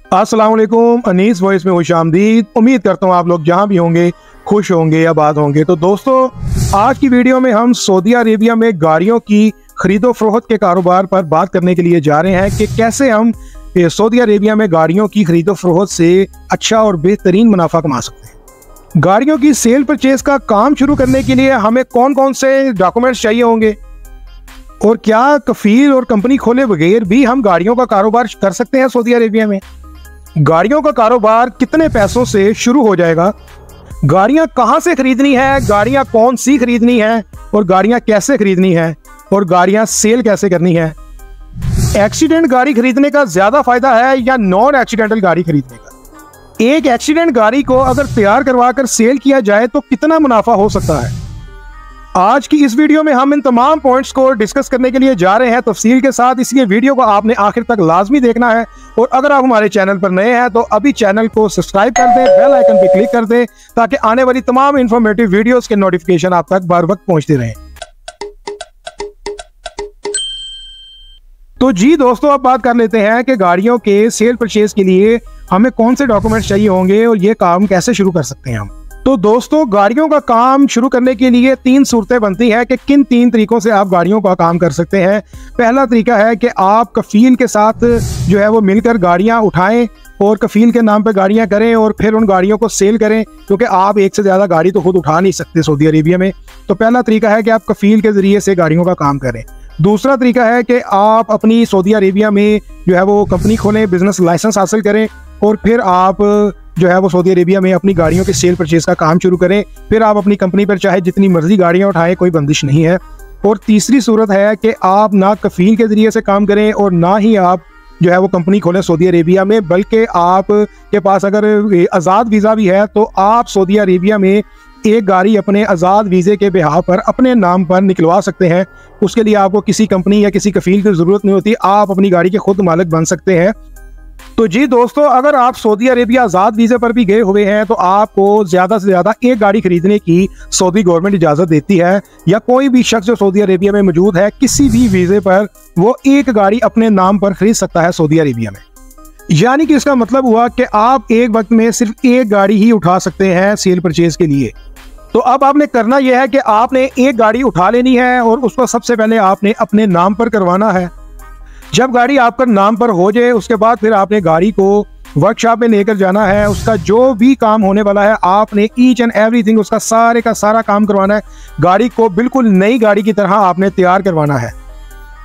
अस्सलाम वालेकुम, अनीस वॉइस में खुशामदीद। उम्मीद करता हूँ आप लोग जहाँ भी होंगे खुश होंगे या बात होंगे। तो दोस्तों, आज की वीडियो में हम सऊदी अरेबिया में गाड़ियों की खरीदो फरोख्त के कारोबार पर बात करने के लिए जा रहे हैं कि कैसे हम सऊदी अरेबिया में गाड़ियों की खरीदो फरोख्त से अच्छा और बेहतरीन मुनाफा कमा सकते हैं। गाड़ियों की सेल परचेज का काम शुरू करने के लिए हमें कौन कौन से डॉक्यूमेंट्स चाहिए होंगे और क्या कफील और कंपनी खोले बगैर भी हम गाड़ियों का कारोबार कर सकते हैं सऊदी अरेबिया में। गाड़ियों का कारोबार कितने पैसों से शुरू हो जाएगा, गाड़ियां कहां से खरीदनी है, गाड़ियां कौन सी खरीदनी है और गाड़ियां कैसे खरीदनी है और गाड़ियां सेल कैसे करनी है। एक्सीडेंट गाड़ी खरीदने का ज्यादा फायदा है या नॉन एक्सीडेंटल गाड़ी खरीदने का। एक एक्सीडेंट गाड़ी को अगर तैयार करवा कर सेल किया जाए तो कितना मुनाफा हो सकता है। आज की इस वीडियो में हम इन तमाम पॉइंट्स को डिस्कस करने के लिए जा रहे हैं तफसील के साथ, इसलिए वीडियो को आपने आखिर तक लाजमी देखना है। और अगर आप हमारे चैनल पर नए हैं तो अभी चैनल को सब्सक्राइब कर दें, बेल आइकन पे क्लिक कर दें ताकि आने वाली तमाम इंफॉर्मेटिव वीडियोस के नोटिफिकेशन आप तक बर वक्त पहुंचते रहें। तो जी दोस्तों, अब बात कर लेते हैं कि गाड़ियों के सेल परचेज के लिए हमें कौन से डॉक्यूमेंट्स चाहिए होंगे और ये काम कैसे शुरू कर सकते हैं हम। तो दोस्तों, गाड़ियों का काम शुरू करने के लिए तीन सूरतें बनती हैं कि किन तीन तरीकों से आप गाड़ियों का काम कर सकते हैं। पहला तरीका है कि आप कफील के साथ जो है वो मिलकर गाड़ियां उठाएं और कफील के नाम पर गाड़ियां करें और फिर उन गाड़ियों को सेल करें, क्योंकि आप एक से ज़्यादा गाड़ी तो खुद उठा नहीं सकते सऊदी अरेबिया में। तो पहला तरीका है कि आप कफील के ज़रिए से गाड़ियों का काम करें। दूसरा तरीका है कि आप अपनी सऊदी अरेबिया में जो है वो कंपनी खोलें, बिजनेस लाइसेंस हासिल करें और फिर आप जो है वो सऊदी अरेबिया में अपनी गाड़ियों के सेल परचेज का काम शुरू करें। फिर आप अपनी कंपनी पर चाहे जितनी मर्जी गाड़ियां उठाएं, कोई बंदिश नहीं है। और तीसरी सूरत है कि आप ना कफील के जरिए से काम करें और ना ही आप जो है वो कंपनी खोलें सऊदी अरेबिया में, बल्कि आप के पास अगर आज़ाद वीज़ा भी है तो आप सऊदी अरेबिया में एक गाड़ी अपने आज़ाद वीज़े के बिहाफ पर अपने नाम पर निकलवा सकते हैं। उसके लिए आपको किसी कंपनी या किसी कफील की ज़रूरत नहीं होती, आप अपनी गाड़ी के खुद मालिक बन सकते हैं। तो जी दोस्तों, अगर आप सऊदी अरेबिया आज़ाद वीज़े पर भी गए हुए हैं तो आपको ज़्यादा से ज़्यादा एक गाड़ी खरीदने की सऊदी गवर्नमेंट इजाज़त देती है, या कोई भी शख्स जो सऊदी अरेबिया में मौजूद है किसी भी वीज़े पर वो एक गाड़ी अपने नाम पर खरीद सकता है सऊदी अरेबिया में। यानी कि इसका मतलब हुआ कि आप एक वक्त में सिर्फ एक गाड़ी ही उठा सकते हैं सेल परचेज के लिए। तो अब आपने करना यह है कि आपने एक गाड़ी उठा लेनी है और उसको सबसे पहले आपने अपने नाम पर करवाना है। जब गाड़ी आपका नाम पर हो जाए उसके बाद फिर आपने गाड़ी को वर्कशॉप में लेकर जाना है। उसका जो भी काम होने वाला है आपने ईच एंड एवरीथिंग उसका सारे का सारा काम करवाना है। गाड़ी को बिल्कुल नई गाड़ी की तरह आपने तैयार करवाना है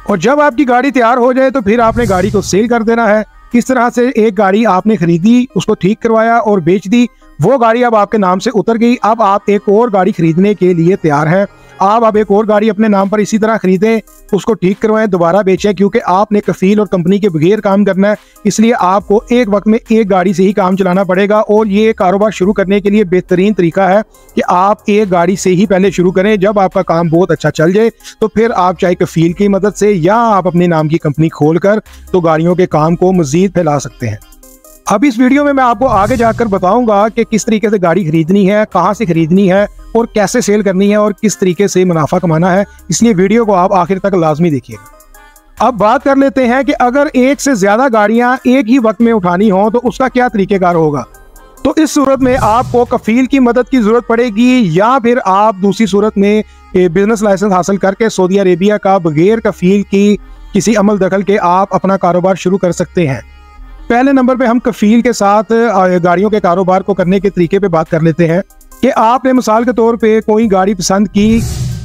और जब आपकी गाड़ी तैयार हो जाए तो फिर आपने गाड़ी को सेल कर देना है। इस तरह से एक गाड़ी आपने खरीदी, उसको ठीक करवाया और बेच दी, वो गाड़ी अब आपके नाम से उतर गई। अब आप एक और गाड़ी खरीदने के लिए तैयार हैं। आप अब एक और गाड़ी अपने नाम पर इसी तरह खरीदें, उसको ठीक करवाएं, दोबारा बेचें, क्योंकि आपने कफील और कंपनी के बगैर काम करना है। इसलिए आपको एक वक्त में एक गाड़ी से ही काम चलाना पड़ेगा। और ये कारोबार शुरू करने के लिए बेहतरीन तरीका है कि आप एक गाड़ी से ही पहले शुरू करें। जब आपका काम बहुत अच्छा चल जाए तो फिर आप चाहे कफील की मदद से या आप अपने नाम की कंपनी खोलकर तो गाड़ियों के काम को मजीद फैला सकते हैं। अब इस वीडियो में मैं आपको आगे जाकर बताऊंगा कि किस तरीके से गाड़ी खरीदनी है, कहां से खरीदनी है और कैसे सेल करनी है और किस तरीके से मुनाफा कमाना है। इसलिए वीडियो को आप आखिर तक लाजमी देखिएगा। अब बात कर लेते हैं कि अगर एक से ज्यादा गाड़ियां एक ही वक्त में उठानी हो तो उसका क्या तरीकेकार होगा। तो इस सूरत में आपको कफील की मदद की जरूरत पड़ेगी या फिर आप दूसरी सूरत में बिजनेस लाइसेंस हासिल करके सऊदी अरेबिया का बगैर कफील की किसी अमल दखल के आप अपना कारोबार शुरू कर सकते हैं। पहले नंबर पे हम कफील के साथ गाड़ियों के कारोबार को करने के तरीके पे बात कर लेते हैं कि आपने मिसाल के तौर पे कोई गाड़ी पसंद की,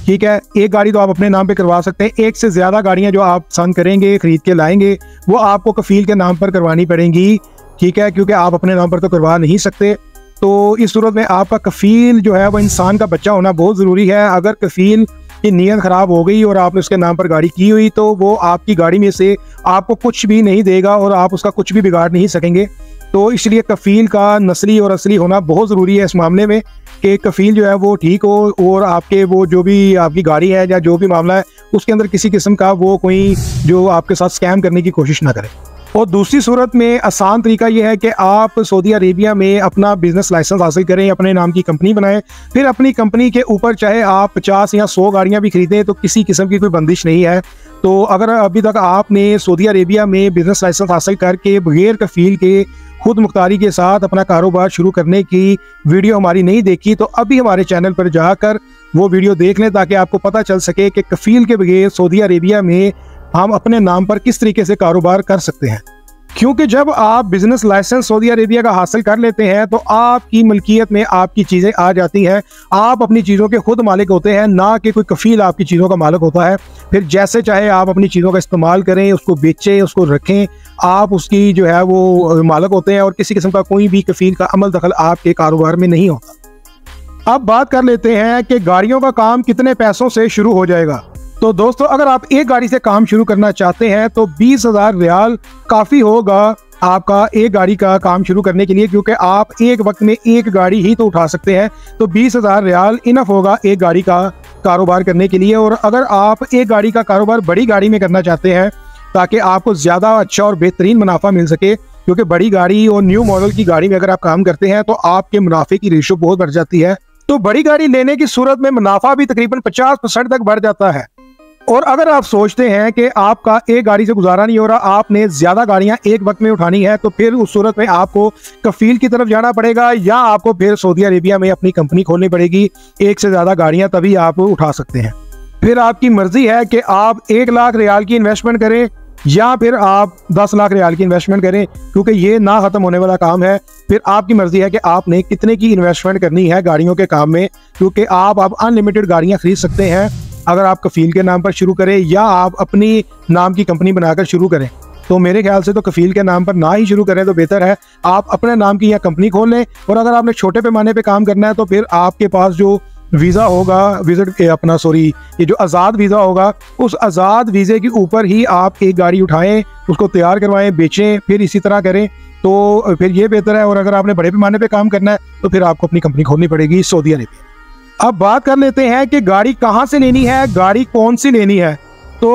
ठीक है, एक गाड़ी तो आप अपने नाम पे करवा सकते हैं। एक से ज़्यादा गाड़ियां जो आप पसंद करेंगे, खरीद के लाएंगे, वो आपको कफील के नाम पर करवानी पड़ेंगी, ठीक है, क्योंकि आप अपने नाम पर तो करवा नहीं सकते। तो इस सूरत में आपका कफील जो है वो इंसान का बच्चा होना बहुत ज़रूरी है। अगर कफील की नीयत ख़राब हो गई और आपने उसके नाम पर गाड़ी की हुई तो वो आपकी गाड़ी में से आपको कुछ भी नहीं देगा और आप उसका कुछ भी बिगाड़ नहीं सकेंगे। तो इसलिए कफील का नस्ली और असली होना बहुत ज़रूरी है इस मामले में कि कफील जो है वो ठीक हो और आपके वो जो भी आपकी गाड़ी है या जो भी मामला है उसके अंदर किसी किस्म का वो कोई जो आपके साथ स्कैम करने की कोशिश ना करे। और दूसरी सूरत में आसान तरीका यह है कि आप सऊदी अरेबिया में अपना बिजनेस लाइसेंस हासिल करें, अपने नाम की कंपनी बनाएं, फिर अपनी कंपनी के ऊपर चाहे आप 50 या 100 गाड़ियां भी खरीदें तो किसी किस्म की कोई बंदिश नहीं है। तो अगर अभी तक आपने सऊदी अरेबिया में बिजनेस लाइसेंस हासिल करके बगैर कफील के खुद मुख्तारी के साथ अपना कारोबार शुरू करने की वीडियो हमारी नहीं देखी तो अभी हमारे चैनल पर जाकर वो वीडियो देख लें, ताकि आपको पता चल सके कि कफील के बगैर सऊदी अरेबिया में हम अपने नाम पर किस तरीके से कारोबार कर सकते हैं। क्योंकि जब आप बिजनेस लाइसेंस सऊदी अरेबिया का हासिल कर लेते हैं तो आपकी मलकियत में आपकी चीज़ें आ जाती हैं। आप अपनी चीज़ों के खुद मालिक होते हैं, ना कि कोई कफील आपकी चीज़ों का मालिक होता है। फिर जैसे चाहे आप अपनी चीज़ों का इस्तेमाल करें, उसको बेचें, उसको रखें, आप उसकी जो है वो मालिक होते हैं और किसी किस्म का कोई भी कफील का अमल दखल आपके कारोबार में नहीं होता। अब बात कर लेते हैं कि गाड़ियों का काम कितने पैसों से शुरू हो जाएगा। तो दोस्तों, अगर आप एक गाड़ी से काम शुरू करना चाहते हैं तो 20,000 रियाल काफ़ी होगा आपका एक गाड़ी का काम शुरू करने के लिए, क्योंकि आप एक वक्त में एक गाड़ी ही तो उठा सकते हैं। तो 20,000 रियाल इनफ होगा एक गाड़ी का कारोबार करने के लिए। और अगर आप एक गाड़ी का कारोबार बड़ी गाड़ी में करना चाहते हैं ताकि आपको ज़्यादा अच्छा और बेहतरीन मुनाफा मिल सके, क्योंकि बड़ी गाड़ी और न्यू मॉडल की गाड़ी में अगर आप काम करते हैं तो आपके मुनाफे की रेशो बहुत बढ़ जाती है। तो बड़ी गाड़ी लेने की सूरत में मुनाफा भी तकरीबन 50% तक बढ़ जाता है। और अगर आप सोचते हैं कि आपका एक गाड़ी से गुजारा नहीं हो रहा, आपने ज़्यादा गाड़ियां एक वक्त में उठानी है, तो फिर उस सूरत में आपको कफील की तरफ जाना पड़ेगा या आपको फिर सऊदी अरेबिया में अपनी कंपनी खोलनी पड़ेगी। एक से ज़्यादा गाड़ियां तभी आप उठा सकते हैं। फिर आपकी मर्जी है कि आप 1 लाख रियाल की इन्वेस्टमेंट करें या फिर आप 10 लाख रियाल की इन्वेस्टमेंट करें, क्योंकि ये ना ख़त्म होने वाला काम है। फिर आपकी मर्जी है कि आपने कितने की इन्वेस्टमेंट करनी है गाड़ियों के काम में, क्योंकि आप अनलिमिटेड गाड़ियाँ खरीद सकते हैं अगर आप कफील के नाम पर शुरू करें या आप अपनी नाम की कंपनी बनाकर शुरू करें। तो मेरे ख्याल से तो कफील के नाम पर ना ही शुरू करें तो बेहतर है। आप अपने नाम की या कंपनी खोल लें। और अगर आपने छोटे पैमाने पे काम करना है तो फिर आपके पास जो वीज़ा होगा, ये जो आज़ाद वीज़ा होगा, उस आज़ाद वीज़े के ऊपर ही आप एक गाड़ी उठाएं, उसको तैयार करवाएं, बेचें, फिर इसी तरह करें तो फिर ये बेहतर है। और अगर आपने बड़े पैमाने पे काम करना है तो फिर आपको अपनी कंपनी खोलनी पड़ेगी सऊदी अरेबिया। अब बात कर लेते हैं कि गाड़ी कहाँ से लेनी है, गाड़ी कौन सी लेनी है। तो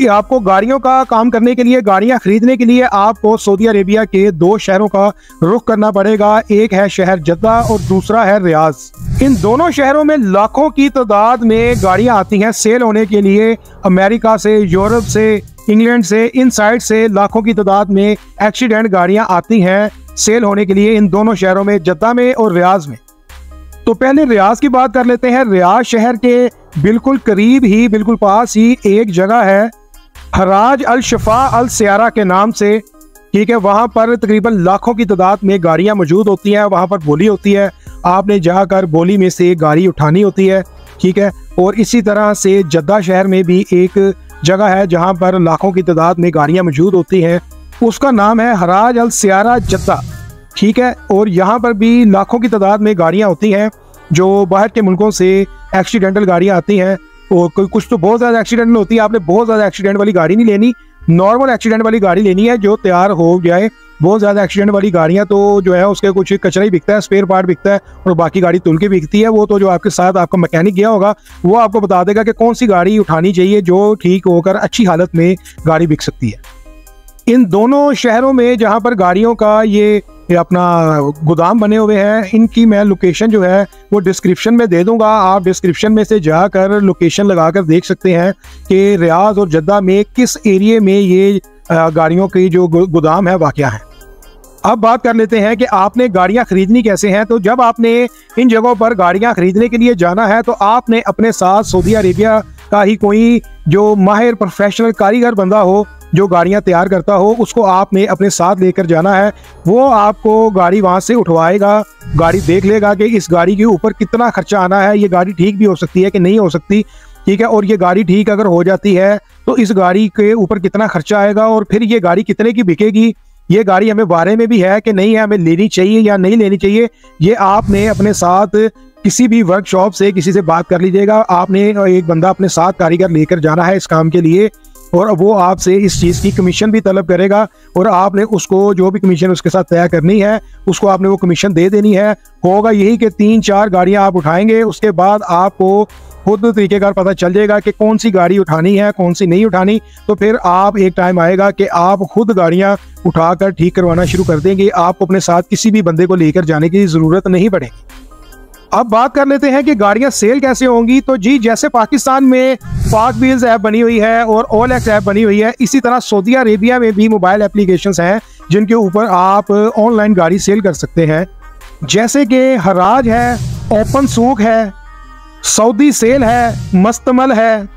आपको गाड़ियों का काम करने के लिए, गाड़ियाँ खरीदने के लिए आपको सऊदी अरेबिया के 2 शहरों का रुख करना पड़ेगा। एक है शहर जद्दा और दूसरा है रियाज। इन दोनों शहरों में लाखों की तादाद में गाड़ियाँ आती हैं सेल होने के लिए। अमेरिका से, यूरोप से, इंग्लैंड से, इन साइड से लाखों की तादाद में एक्सीडेंट गाड़ियाँ आती हैं सेल होने के लिए इन दोनों शहरों में, जद्दा में और रियाज में। तो पहले रियाज की बात कर लेते हैं। रियाज शहर के बिल्कुल करीब ही, बिल्कुल पास ही एक जगह है हराज अल शफा अल सियारा के नाम से, ठीक है। वहाँ पर तकरीबन लाखों की तादाद में गाड़ियाँ मौजूद होती हैं। वहाँ पर बोली होती है, आपने जाकर बोली में से गाड़ी उठानी होती है, ठीक है। और इसी तरह से जद्दा शहर में भी एक जगह है जहाँ पर लाखों की तादाद में गाड़ियाँ मौजूद होती हैं, उसका नाम है हराज अल सियारा जद्दा, ठीक है। और यहाँ पर भी लाखों की तादाद में गाड़ियाँ होती हैं जो बाहर के मुल्कों से एक्सीडेंटल गाड़ियाँ आती हैं। और कुछ तो बहुत ज़्यादा एक्सीडेंटल होती है। आपने बहुत ज़्यादा एक्सीडेंट वाली गाड़ी नहीं लेनी, नॉर्मल एक्सीडेंट वाली गाड़ी लेनी है जो तैयार हो जाए। बहुत ज़्यादा एक्सीडेंट वाली गाड़ियाँ तो जो है उसके कुछ कचरा ही बिकता है, स्पेयर पार्ट बिकता है और बाकी गाड़ी तुल के बिकती है। वो तो जो आपके साथ आपका मैकेनिक गया होगा वो आपको बता देगा कि कौन सी गाड़ी उठानी चाहिए जो ठीक होकर अच्छी हालत में गाड़ी बिक सकती है। इन दोनों शहरों में जहाँ पर गाड़ियों का ये अपना गोदाम बने हुए हैं, इनकी मैं लोकेशन जो है वो डिस्क्रिप्शन में दे दूंगा। आप डिस्क्रिप्शन में से जाकर लोकेशन लगाकर देख सकते हैं कि रियाज और जद्दा में किस एरिया में ये गाड़ियों की जो गोदाम है वाक़या है। अब बात कर लेते हैं कि आपने गाड़ियां खरीदनी कैसे हैं। तो जब आपने इन जगहों पर गाड़ियां खरीदने के लिए जाना है तो आपने अपने साथ सऊदी अरेबिया का ही कोई जो माहिर प्रोफेशनल कारीगर बंदा हो जो गाड़ियां तैयार करता हो, उसको आपने अपने साथ लेकर जाना है। वो आपको गाड़ी वहां से उठवाएगा, गाड़ी देख लेगा कि इस गाड़ी के ऊपर कितना खर्चा आना है, ये गाड़ी ठीक भी हो सकती है कि नहीं हो सकती, ठीक है। और ये गाड़ी ठीक अगर हो जाती है तो इस गाड़ी के ऊपर कितना खर्चा आएगा और फिर ये गाड़ी कितने की बिकेगी, ये गाड़ी हमें बारे में भी है कि नहीं है, हमें लेनी चाहिए या नहीं लेनी चाहिए। ये आपने अपने साथ किसी भी वर्कशॉप से किसी से बात कर लीजिएगा। आपने एक बंदा अपने साथ कारीगर लेकर जाना है इस काम के लिए और वो आपसे इस चीज़ की कमीशन भी तलब करेगा और आपने उसको जो भी कमीशन उसके साथ तय करनी है उसको आपने वो कमीशन दे देनी है। होगा यही कि 3-4 गाड़ियां आप उठाएंगे, उसके बाद आपको खुद तरीकेकार पता चल जाएगा कि कौन सी गाड़ी उठानी है कौन सी नहीं उठानी। तो फिर आप एक टाइम आएगा कि आप खुद गाड़ियां उठाकर ठीक करवाना शुरू कर देंगे, आपको अपने साथ किसी भी बंदे को लेकर जाने की ज़रूरत नहीं पड़ेगी। अब बात कर लेते हैं कि गाड़ियां सेल कैसे होंगी। तो जी, जैसे पाकिस्तान में पाक व्हील्स ऐप बनी हुई है और OLX ऐप बनी हुई है, इसी तरह सऊदी अरेबिया में भी मोबाइल एप्लीकेशंस हैं जिनके ऊपर आप ऑनलाइन गाड़ी सेल कर सकते हैं, जैसे कि हराज है, ओपन सूक है, सऊदी सेल है, मस्तमल है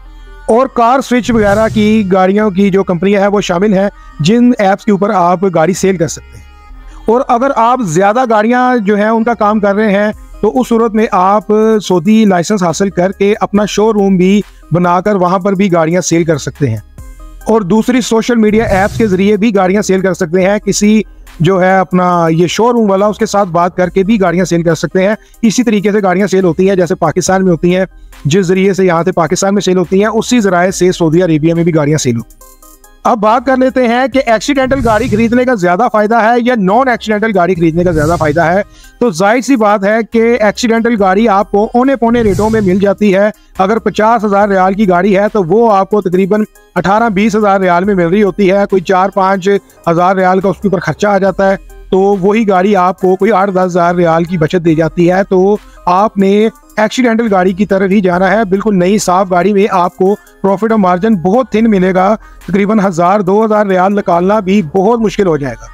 और कार स्विच वगैरह की गाड़ियों की जो कंपनियां हैं वो शामिल हैं, जिन ऐप्स के ऊपर आप गाड़ी सेल कर सकते हैं। और अगर आप ज़्यादा गाड़ियां जो हैं उनका काम कर रहे हैं तो उस सूरत में आप सऊदी लाइसेंस हासिल करके अपना शोरूम भी बनाकर वहां पर भी गाड़ियां सेल कर सकते हैं और दूसरी सोशल मीडिया ऐप्स के ज़रिए भी गाड़ियां सेल कर सकते हैं। किसी जो है अपना ये शोरूम वाला, उसके साथ बात करके भी गाड़ियां सेल कर सकते हैं। इसी तरीके से गाड़ियां सेल होती हैं जैसे पाकिस्तान में होती हैं, जिस जरिए से यहाँ से पाकिस्तान में सेल होती हैं उसी जराए से सऊदी अरेबिया में भी गाड़ियां सेल होती हैं। अब बात कर लेते हैं कि एक्सीडेंटल गाड़ी खरीदने का ज्यादा फायदा है या नॉन एक्सीडेंटल गाड़ी खरीदने का ज्यादा फायदा है। तो जाहिर सी बात है कि एक्सीडेंटल गाड़ी आपको औने पौने रेटों में मिल जाती है। अगर 50,000 रियाल की गाड़ी है तो वो आपको तकरीबन 18-20 हज़ार रियाल में मिल रही होती है। कोई 4-5 हज़ार रियाल का उसके ऊपर खर्चा आ जाता है, तो वही गाड़ी आपको कोई 8-10 हज़ार रियाल की बचत दे जाती है। तो आपने एक्सीडेंटल गाड़ी की तरफ ही जाना है। बिल्कुल नई साफ गाड़ी में आपको प्रॉफिट और मार्जिन बहुत थिन मिलेगा, तकरीबन 1000-2000 रियाल निकालना भी बहुत मुश्किल हो जाएगा।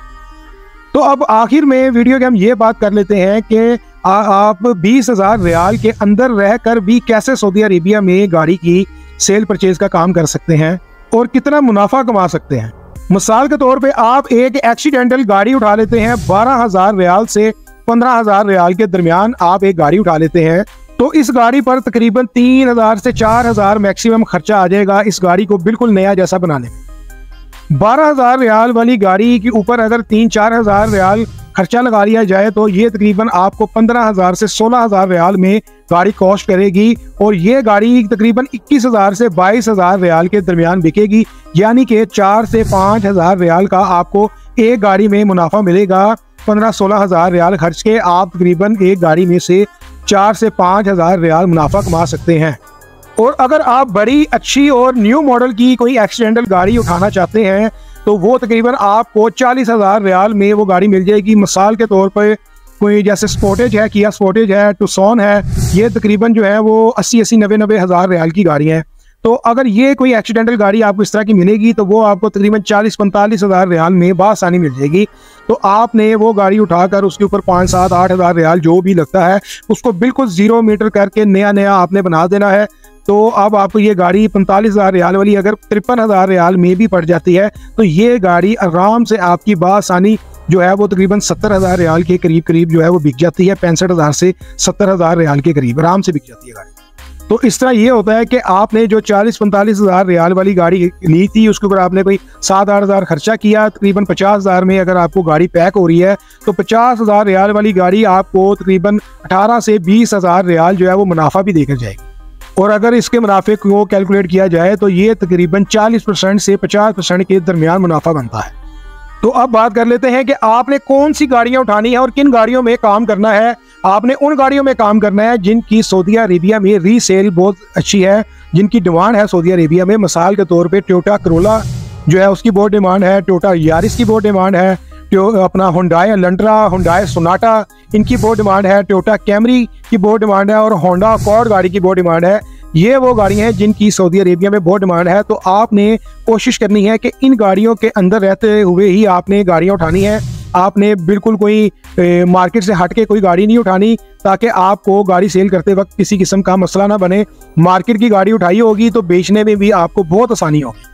तो अब आखिर में वीडियो के हम ये बात कर लेते हैं कि आप 20,000 रियाल के अंदर रहकर भी कैसे सऊदी अरेबिया में गाड़ी की सेल परचेज का काम कर सकते हैं और कितना मुनाफा कमा सकते हैं। मिसाल के तौर पे आप एक एक्सीडेंटल गाड़ी उठा लेते हैं, 12,000 रियाल से 15,000 रियाल के दरमियान आप एक गाड़ी उठा लेते हैं, तो इस गाड़ी पर तकरीबन 3,000 से 4,000 मैक्सिमम खर्चा आ जाएगा इस गाड़ी को बिल्कुल नया जैसा बनाने में। 12,000 रियाल वाली गाड़ी के ऊपर अगर 3-4 हज़ार रियाल खर्चा लगा लिया जाए तो ये तकरीबन आपको 15,000 से 16,000 रियाल में गाड़ी कॉस्ट करेगी और ये गाड़ी तकरीबन 21,000 से 22,000 रियाल के दरमियान बिकेगी। यानी कि 4 से 5 हज़ार रियाल का आपको एक गाड़ी में मुनाफा मिलेगा। 15-16 हज़ार रियाल खर्च के आप तकरीबन एक गाड़ी में से 4 से 5 हज़ार रियाल मुनाफा कमा सकते हैं। और अगर आप बड़ी अच्छी और न्यू मॉडल की कोई एक्सीडेंटल गाड़ी उठाना चाहते हैं तो वो तकरीबन आपको 40,000 रियाल में वो गाड़ी मिल जाएगी। मिसाल के तौर पर कोई जैसे स्पोर्टेज है, किया स्पोर्टेज है, टुक्सन है, ये तकरीबन जो है वो 80-90 हज़ार रियाल की गाड़ी है। तो अगर ये कोई एक्सीडेंटल गाड़ी आपको इस तरह की मिलेगी तो वो आपको तकरीबन 40-45 हज़ार रियाल में बासानी मिल जाएगी। तो आपने वो गाड़ी उठाकर उसके ऊपर 5-7-8 हज़ार रियाल जो भी लगता है उसको बिल्कुल 0 मीटर करके नया आपने बना देना है। तो अब आपको ये गाड़ी 45,000 रियाल वाली अगर 53,000 रियाल में भी पड़ जाती है तो ये गाड़ी आराम से आपकी बासानी जो है वो तकरीबन 70,000 रियाल के करीब जो है वो बिक जाती है। 65,000 से 70,000 रियाल के करीब आराम से बिक जाती है गाड़ी। तो इस तरह ये होता है कि आपने जो 40-45 हज़ार रियाल वाली गाड़ी ली थी उसके ऊपर आपने कोई 7-8 हज़ार खर्चा किया, तकरीबन 50,000 में अगर आपको गाड़ी पैक हो रही है तो 50,000 रियाल वाली गाड़ी आपको तकरीबन 18 से 20 हज़ार रियाल जो है वो मुनाफा भी देकर जाएगी। और अगर इसके मुनाफे को कैलकुलेट किया जाए तो ये तकरीबन 40% से 50% के दरमियान मुनाफा बनता है। तो अब बात कर लेते हैं कि आपने कौन सी गाड़ियां उठानी है और किन गाड़ियों में काम करना है। आपने उन गाड़ियों में काम करना है जिनकी सऊदी अरेबिया में रीसेल बहुत अच्छी है, जिनकी डिमांड है सऊदी अरेबिया में। मिसाल के तौर पे टोयोटा करोला जो है उसकी बहुत डिमांड है, टोयोटा यारिस की बहुत डिमांड है, अपना हुंडई एलेंट्रा, हुंडई सोनाटा इनकी बहुत डिमांड है, टोयोटा कैमरी की बहुत डिमांड है और होंडा अकॉर्ड गाड़ी की बहुत डिमांड है। ये वो गाड़ियां हैं जिनकी सऊदी अरेबिया में बहुत डिमांड है। तो आपने कोशिश करनी है कि इन गाड़ियों के अंदर रहते हुए ही आपने गाड़ियां उठानी है। आपने बिल्कुल कोई मार्केट से हट के कोई गाड़ी नहीं उठानी ताकि आपको गाड़ी सेल करते वक्त किसी किस्म का मसला ना बने। मार्केट की गाड़ी उठाई होगी तो बेचने में भी आपको बहुत आसानी होगी।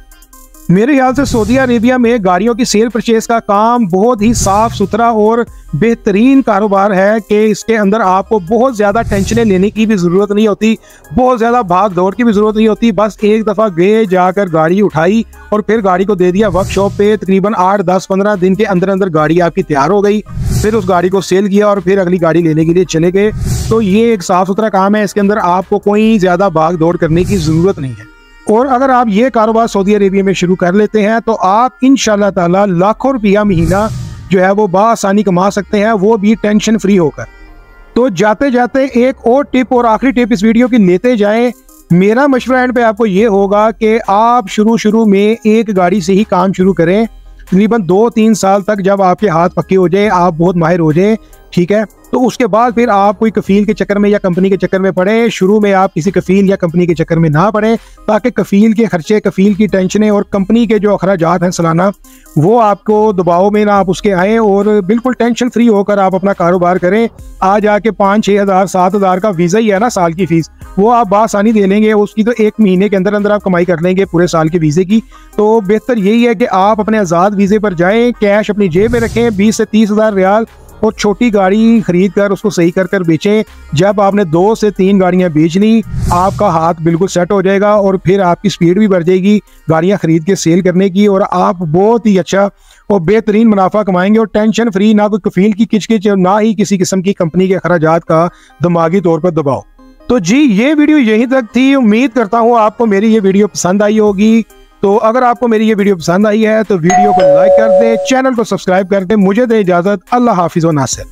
मेरे ख्याल से सऊदी अरेबिया में गाड़ियों की सेल परचेज का काम बहुत ही साफ सुथरा और बेहतरीन कारोबार है कि इसके अंदर आपको बहुत ज़्यादा टेंशनें लेने की भी ज़रूरत नहीं होती, बहुत ज़्यादा भाग दौड़ की भी ज़रूरत नहीं होती। बस एक दफ़ा गए जाकर गाड़ी उठाई और फिर गाड़ी को दे दिया वर्कशॉप पे, तकरीबन 8-10-15 दिन के अंदर अंदर गाड़ी आपकी तैयार हो गई। फिर उस गाड़ी को सेल किया और फिर अगली गाड़ी लेने के लिए चले गए। तो ये एक साफ़ सुथरा काम है, इसके अंदर आपको कोई ज़्यादा भाग दौड़ करने की ज़रूरत नहीं है। और अगर आप ये कारोबार सऊदी अरेबिया में शुरू कर लेते हैं तो आप इंशाल्लाह ताला लाखों रुपया महीना जो है वो बासानी कमा सकते हैं, वो भी टेंशन फ्री होकर। तो जाते जाते एक और टिप और आखिरी टिप इस वीडियो की लेते जाएं। मेरा मशवरा एंड पे आपको ये होगा कि आप शुरू में एक गाड़ी से ही काम शुरू करें। तकरीबन 2-3 साल तक जब आपके हाथ पक्के हो जाए, आप बहुत माहिर हो जाए, ठीक है, तो उसके बाद फिर आप कोई कफील के चक्कर में या कंपनी के चक्कर में पड़े। शुरू में आप किसी कफील या कंपनी के चक्कर में ना पड़े, ताकि कफील के खर्चे, कफील की टेंशनें और कंपनी के जो अखराजात हैं सालाना, वो आपको दबाव में ना आप उसके आए और बिल्कुल टेंशन फ्री होकर आप अपना कारोबार करें। आज आके 5-6 हज़ार 7 हज़ार का वीज़ा ही है ना साल की फीस, वो आप बासानी दे लेंगे, उसकी तो 1 महीने के अंदर अंदर आप कमाई कर लेंगे पूरे साल के वीज़े की। तो बेहतर यही है कि आप अपने आज़ाद वीज़े पर जाएं, कैश अपनी जेब में रखें, 20 से 30 हज़ार रियाल, और छोटी गाड़ी खरीद कर उसको सही कर बेचें। जब आपने 2 से 3 गाड़ियां बेच ली, आपका हाथ बिल्कुल सेट हो जाएगा और फिर आपकी स्पीड भी बढ़ जाएगी गाड़ियां खरीद के सेल करने की, और आप बहुत ही अच्छा और बेहतरीन मुनाफा कमाएंगे और टेंशन फ्री, ना कोई कफील की किचकिच और ना ही किसी किस्म की कंपनी के अखराजात का दिमागी तौर पर दबाव। तो जी, ये वीडियो यहीं तक थी। उम्मीद करता हूँ आपको मेरी ये वीडियो पसंद आई होगी। तो अगर आपको मेरी ये वीडियो पसंद आई है तो वीडियो को लाइक कर दें, चैनल को सब्सक्राइब कर दें। मुझे दे इजाजत। अल्लाह हाफिज़ व नासिर।